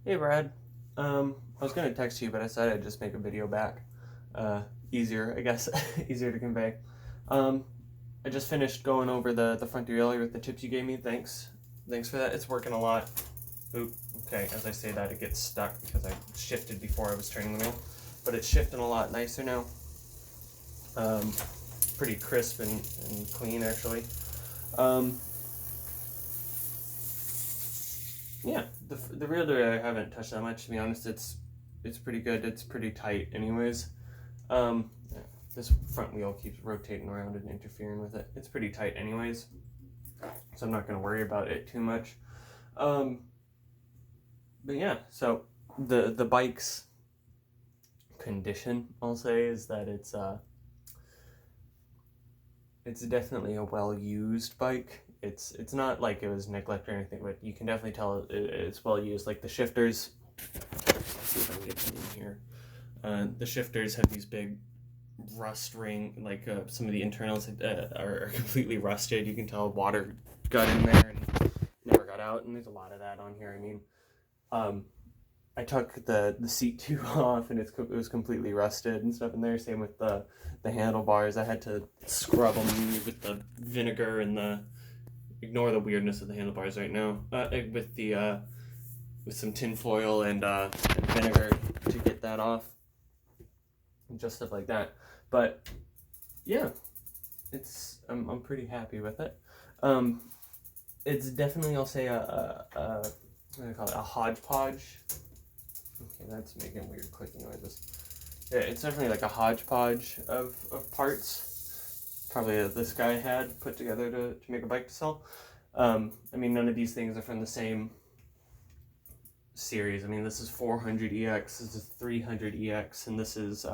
Hey Brad, I was gonna text you, but I said I'd just make a video back. Easier, I guess, easier to convey. Um, I just finished going over the front derailleur with the tips you gave me. Thanks for that. It's working a lot. Oop. Okay, as I say that, it gets stuck because I shifted before I was turning the wheel, but it's shifting a lot nicer now. Um, Pretty crisp and clean actually. Um, Yeah, the rear derailleur I haven't touched that much, to be honest. It's pretty good. It's pretty tight, anyways. Yeah, this front wheel keeps rotating around and interfering with it. It's pretty tight, anyways, so I'm not gonna worry about it too much. Um, but yeah, so the bike's condition, I'll say, is that it's definitely a well used bike. It's not like it was neglected or anything, but you can definitely tell it's well used. Like the shifters, let's see if I can get them in here. The shifters have these big rust ring, like some of the internals are completely rusted. You can tell water got in there and never got out, and there's a lot of that on here. I mean, um, I took the seat tube off, and it was completely rusted and stuff in there. Same with the handlebars. I had to scrub them with the vinegar and the ignore the weirdness of the handlebars right now. With some tin foil and vinegar to get that off, and just stuff like that. But yeah, I'm pretty happy with it. Um, it's definitely, I'll say, what do I call it, a hodgepodge. Okay, that's making weird clicking noises. Yeah, it's definitely like a hodgepodge of parts. Probably this guy had put together to make a bike to sell. I mean, none of these things are from the same series. I mean, this is 400EX, this is 300EX, and this is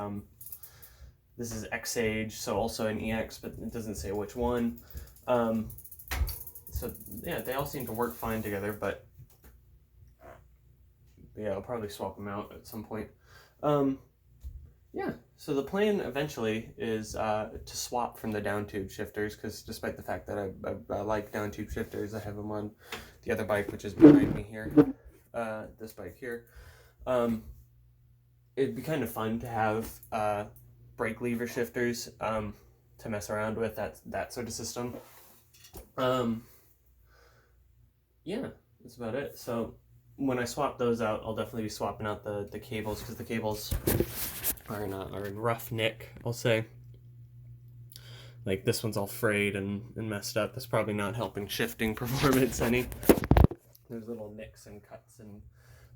X-Age, so also an EX, but it doesn't say which one. So yeah, they all seem to work fine together, but yeah, I'll probably swap them out at some point. Yeah, so the plan eventually is to swap from the down tube shifters, because despite the fact that I like down tube shifters, I have them on the other bike, which is behind me here, this bike here. It'd be kind of fun to have brake lever shifters to mess around with, that sort of system. Yeah, that's about it. So when I swap those out, I'll definitely be swapping out the cables, because the cables are in rough nick, I'll say. Like this one's all frayed and messed up. That's probably not helping shifting performance any. There's little nicks and cuts and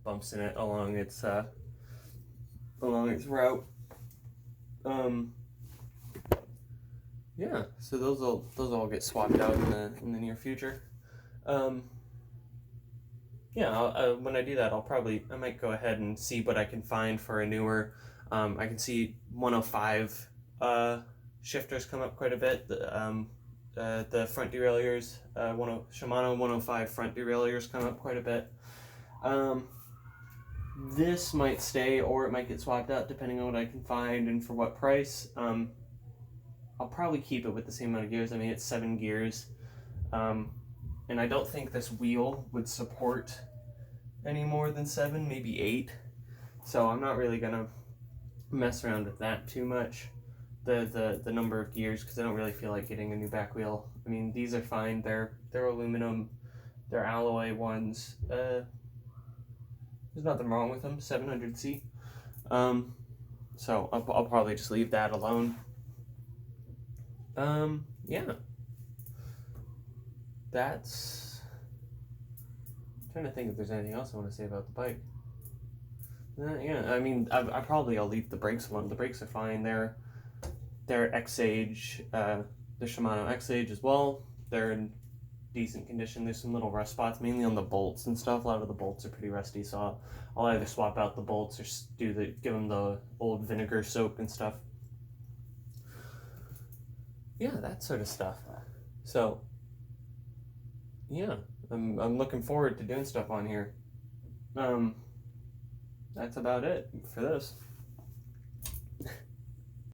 bumps in it along its route. Yeah, so those all get swapped out in the near future. Yeah, when I do that, I might go ahead and see what I can find for a newer. I can see 105 shifters come up quite a bit. The front derailleurs, Shimano 105 front derailleurs come up quite a bit. This might stay, or it might get swapped out depending on what I can find and for what price. I'll probably keep it with the same amount of gears. I mean, it's 7 gears. And I don't think this wheel would support any more than 7, maybe 8. So I'm not really gonna mess around with that too much. The number of gears, because I don't really feel like getting a new back wheel. I mean, these are fine. They're aluminum. They're alloy ones. There's nothing wrong with them. 700C. So I'll probably just leave that alone. Yeah. That's. I'm trying to think if there's anything else I want to say about the bike. Yeah, I mean, I'll leave the brakes alone. The brakes are fine. They're X-Age, the Shimano X-Age as well. They're in decent condition. There's some little rust spots, mainly on the bolts and stuff. A lot of the bolts are pretty rusty, so I'll either swap out the bolts or give them the old vinegar soak and stuff. Yeah, that sort of stuff. So, yeah, I'm looking forward to doing stuff on here. That's about it for this.